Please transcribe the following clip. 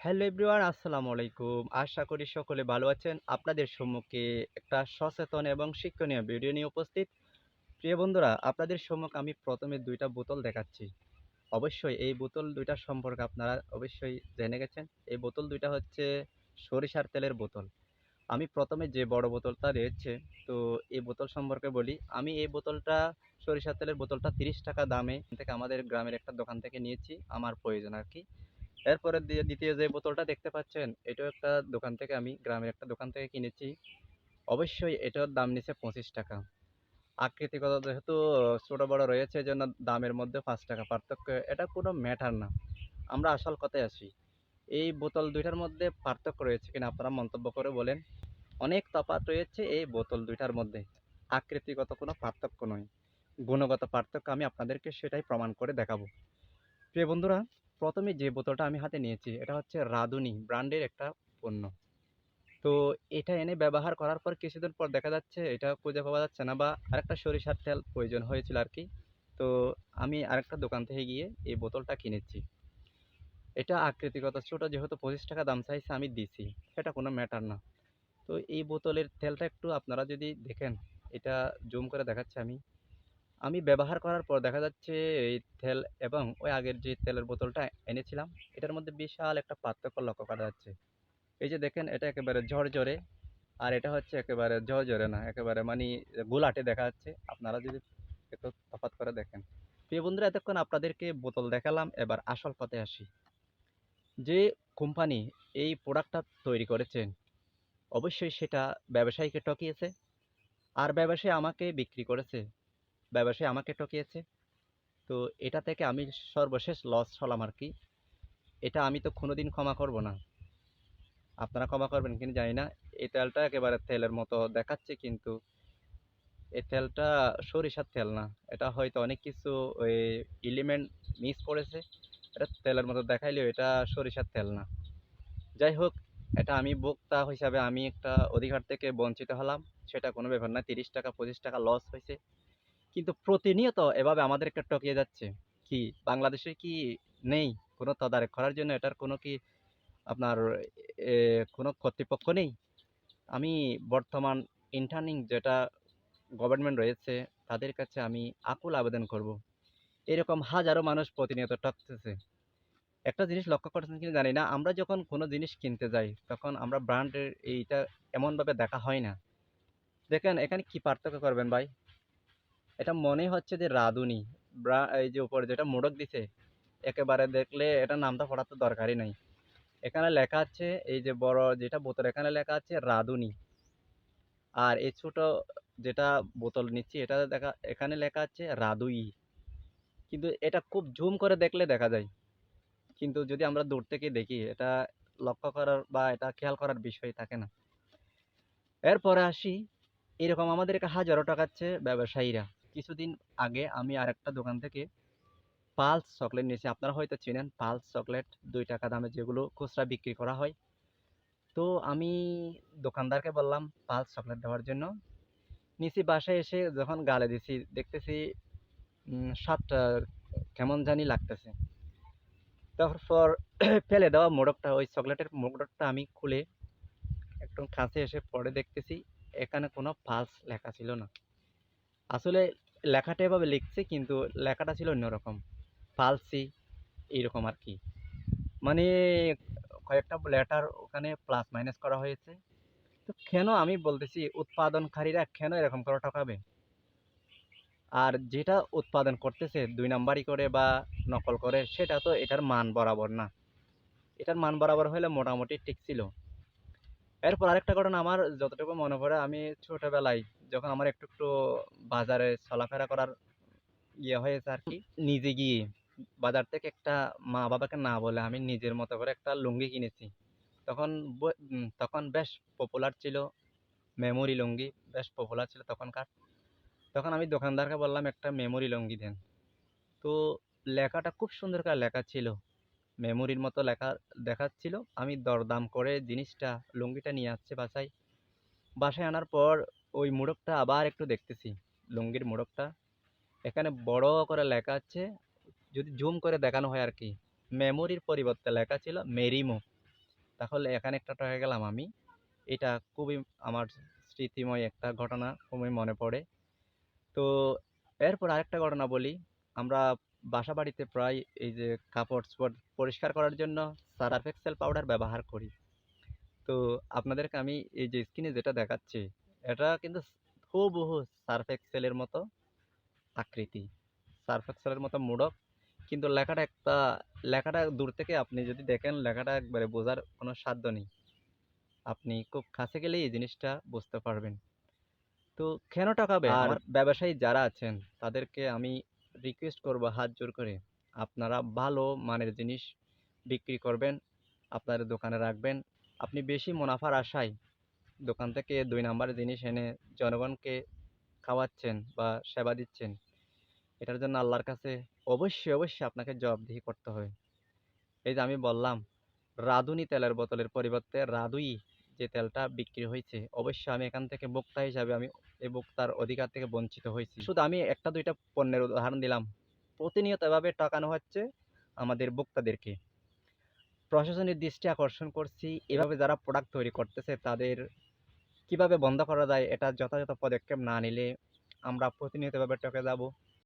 Hello everyone, আসসালামু আলাইকুম। আশা করি সকলে ভালো আছেন। আপনাদের সম্মুখে একটা সচেতন এবং শিক্ষণীয় ভিডিও নিয়ে উপস্থিত। প্রিয় বন্ধুরা, আপনাদের সম্মুখে আমি প্রথমে ২ টা বোতল দেখাচ্ছি। অবশ্যই এই বোতল ২ টা সম্পর্কে আপনারা অবশ্যই জেনে গেছেন। এই বোতল ২ টা হচ্ছে সরিষার তেলের বোতল। আমি প্রথমে যে বড় বোতলটা রয়েছে, তো এই বোতল সম্পর্কে বলি। আমি এই বোতলটা সরিষার তেলের বোতলটা ৳৩০ দামে থেকে আমাদের গ্রামের একটা দোকান থেকে নিয়েছি, আমার প্রয়োজন আরকি। এরপরে দ্বিতীয় যে বোতলটা দেখতে পাচ্ছেন, এটাও একটা দোকান থেকে আমি গ্রামের একটা দোকান থেকে কিনেছি। অবশ্যই এটার দাম নিছে ৳২৫। আকৃতিগত যেহেতু ছোট বড় রয়েছে এজন্য দামের মধ্যে ৳৫ পার্থক্য। এটা কোনো ম্যাটার না। আমরা আসল কথায় আসি। এই বোতল ২ টার মধ্যে পার্থক্য রয়েছে কিনা আপনারা মন্তব্য করে বলেন। অনেক তফাৎ রয়েছে এই বোতল ২ টার মধ্যে। আকৃতিগত কোনো পার্থক্য নয়। গুণগত পার্থক্য আমি আপনাদেরকে সেটাই প্রমাণ করে দেখাবো। প্রিয় বন্ধুরা, প্রথমে যে বোতলটা আমি হাতে নিয়েছি এটা হচ্ছে রাঁধুনি ব্র্যান্ডের একটা পণ্য। তো এটা এনে ব্যবহার করার পর কিছুদিন পর দেখা যাচ্ছে এটা খুঁজে পাওয়া যাচ্ছে না, বা আরেকটা সরিষার তেল প্রয়োজন হয়েছিল আরকি। তো আমি আরেকটা দোকান থেকে গিয়ে এই বোতলটা কিনেছি। এটা আকৃতিগত ছোট, যেহেতু ৳২৫ দাম চাইছে আমি দিছি। সেটা কোনো ম্যাটার না। তো এই বোতলের তেলটা একটু আপনারা যদি দেখেন, এটা জুম করে দেখাচ্ছি আমি। আমি ব্যবহার করার পর দেখা যাচ্ছে এই তেল এবং ওই আগের যে তেলের বোতলটা এনেছিলাম, এটার মধ্যে বিশাল একটা পার্থক্য লক্ষ্য করা যাচ্ছে। এই যে দেখেন, এটা একেবারে ঝরঝরে, আর এটা হচ্ছে একেবারে ঝরঝরে না, একেবারে মানি ঘোলাটে দেখা যাচ্ছে। আপনারা যদি একটু তফাৎ করে দেখেন। প্রিয় বন্ধুরা, এতক্ষণ আপনাদেরকে বোতল দেখালাম, এবার আসল কথায় আসি। যে কোম্পানি এই প্রোডাক্টটা তৈরি করেছেন, অবশ্যই সেটা ব্যবসায়ীকে ঠকিয়েছে, আর ব্যবসায়ী আমাকে বিক্রি করেছে। ব্যবসায়ী আমাকে ঠকিয়েছে। তো এটা থেকে আমি সর্বশেষ লস হলাম আরকি। এটা আমি তো কোনোদিন ক্ষমা করব না। আপনারা ক্ষমা করবেন কিনা জানি না। এই তেলটা একেবারে তেলের মতো দেখাচ্ছে, কিন্তু এই তেলটা সরিষার তেল না। এটা হয়তো অনেক কিছু ওই এলিমেন্ট মিক্স করেছে। এটা তেলের মতো দেখাইলেও এটা সরিষার তেল না। যাই হোক, এটা আমি ভোক্তা হিসাবে আমি একটা অধিকার থেকে বঞ্চিত হলাম। সেটা কোনো ব্যাপার না। ৳৩০ ৳২৫ লস হইছে। কিন্তু প্রতিনিয়ত এভাবে আমাদেরকে ঠকিয়ে যাচ্ছে। কি বাংলাদেশে কি নেই কোনো তদারক করার জন্য? এটার কোনো কি আপনার এ কোনো কর্তৃপক্ষ নেই? আমি বর্তমান ইন্টার্নিং যেটা গভর্নমেন্ট রয়েছে, তাদের কাছে আমি আকুল আবেদন করব। এরকম হাজারো মানুষ প্রতিনিয়ত ঠকতেছে। একটা জিনিস লক্ষ্য করেছেন কিনা জানি না, আমরা যখন কোনো জিনিস কিনতে যাই, তখন আমরা ব্র্যান্ডের এইটা এমনভাবে দেখা হয় না। দেখেন এখানে কি পার্থক্য করবেন ভাই? এটা মনে হচ্ছে যে রাঁধুনি। এই যে উপরে যেটা মোড়ক দিছে, একেবারে দেখলে এটার নামটা পড়ার তো দরকারই নাই। এখানে লেখা আছে, এই যে বড় যেটা বোতল, এখানে লেখা আছে রাঁধুনি। আর এই ছোট যেটা বোতল নিচ্ছি, এটা দেখা এখানে লেখা আছে রাঁধুই। কিন্তু এটা খুব জুম করে দেখলে দেখা যায়। কিন্তু যদি আমরা দূর থেকে দেখি, এটা লক্ষ্য করার বা এটা খেয়াল করার বিষয় থাকে না। এরপরে আসি, এরকম আমাদেরকে হাজারো ঠকাচ্ছে ব্যবসায়ীরা। কিছুদিন আগে আমি আরেকটা দোকান থেকে পালস চকলেট নিয়েছি। আপনারা হয়তো চেনেন পালস চকলেট, ৳২ দামে যেগুলো খুচরা বিক্রি করা হয়। তো আমি দোকানদারকে বললাম পালস চকলেট দেওয়ার জন্য। নিছি, বাসায় এসে যখন গালে দিছি, দেখতেছি স্বাদটা কেমন জানি লাগতেছে। তারপর ফেলে দেওয়া মোড়কটা, ওই চকলেটের মোড়কটা আমি খুলে একটু কাছে এসে পরে দেখতেছি এখানে কোনো পালস লেখা ছিল না। আসলে লেখাটা এভাবে লিখছে, কিন্তু লেখাটা ছিল অন্যরকম। পালসি এইরকম আরকি। মানে কয়েকটা লেটার ওখানে প্লাস মাইনাস করা হয়েছে। তো কেন, আমি বলতেছি উৎপাদনকারীরা কেন এরকম করে ঠকাবে? আর যেটা উৎপাদন করতেছে ২ নাম্বারি করে বা নকল করে, সেটা তো এটার মান বরাবর না। এটার মান বরাবর হলে মোটামুটি ঠিক ছিল। এরপর আরেকটা ঘটনা আমার যতটুকু মনে পড়ে, আমি ছোটবেলায় যখন আমার একটু বাজারে চলাফেরা করার হয়েছে আরকি। নিজে গিয়ে বাজার থেকে একটা, মা-বাবাকে না বলে আমি নিজের মতো করে একটা লুঙ্গি কিনেছি। তখন তখন বেশ পপুলার ছিল মেমোরি লুঙ্গি, বেশ পপুলার ছিল তখনকার। তখন আমি দোকানদারকে বললাম, "একটা মেমোরি লুঙ্গি দেন।" তো লেখাটা খুব সুন্দর করে লেখা ছিল। মেমোরির মতো লেখা দেখাচ্ছিল। আমি দরদাম করে জিনিসটা, লুঙ্গিটা নিয়ে আসছি বাসায়। বাসায় আনার পর ওই মোড়কটা আবার একটু দেখতেছি, লুঙ্গির মোড়কটা। এখানে বড় করে লেখা আছে, যদি জুম করে দেখানো হয় আরকি, মেমোরির পরিবর্তে লেখা ছিল মেরিমো। তাহলে এখানে একটা ঠকে গেলাম আমি। এটা খুবই আমার স্মৃতিময় একটা ঘটনা, খুবই মনে পড়ে। তো এরপর আরেকটা ঘটনা বলি। আমরা বাসাবাড়িতে প্রায় এই যে কাপড়-চোপড় পরিষ্কার করার জন্য সার্ফ এক্সেল পাউডার ব্যবহার করি। তো আপনাদেরকে আমি এই যে স্ক্রিনে যেটা দেখাচ্ছি, এটা কিন্তু হুবহু সার্ফ এক্সেলের মতো আকৃতি। সার্ফ এক্সেলের মতো মোড়ক। কিন্তু লেখাটা দূর থেকে আপনি যদি দেখেন, লেখাটা একবারে বোঝার কোনো সাধ্য নেই। আপনি খুব কাছে গেলেই এই জিনিসটা বুঝতে পারবেন। তো কেন ঠকাবে? আর আমার ব্যবসায়ী যারা আছেন তাদেরকে আমি রিকোয়েস্ট করব হাত জোর করে, আপনারা ভালো মানের জিনিস বিক্রি করবেন, আপনার দোকানে রাখবেন। আপনি বেশি মুনাফার আশায় দোকান থেকে ২ নাম্বার জিনিস এনে জনগণকে খাওয়াচ্ছেন বা সেবা দিচ্ছেন। এটার জন্য আল্লাহর কাছে অবশ্যই আপনাকে জবাবদিহি করতে হবে। এই যে আমি বললাম, রাঁধুনি তেলের বোতলের পরিবর্তে রাঁধুই যে তেলটা বিক্রি হয়েছে, অবশ্যই আমি এখান থেকে ভোক্তা হিসাবে আমি এই ভোক্তার অধিকার থেকে বঞ্চিত হয়েছি। শুধু আমি ১টা ২টা পণ্যের উদাহরণ দিলাম। প্রতিনিয়ত এভাবে ঠকানো হচ্ছে আমাদের ভোক্তাদেরকে। প্রশাসনের দৃষ্টি আকর্ষণ করছি, এভাবে যারা প্রোডাক্ট তৈরি করতেছে তাদের কিভাবে বন্ধ করা যায়, এটা যথাযথ পদক্ষেপ না নিলে আমরা প্রতিনিয়ত এভাবে ঠকে যাব।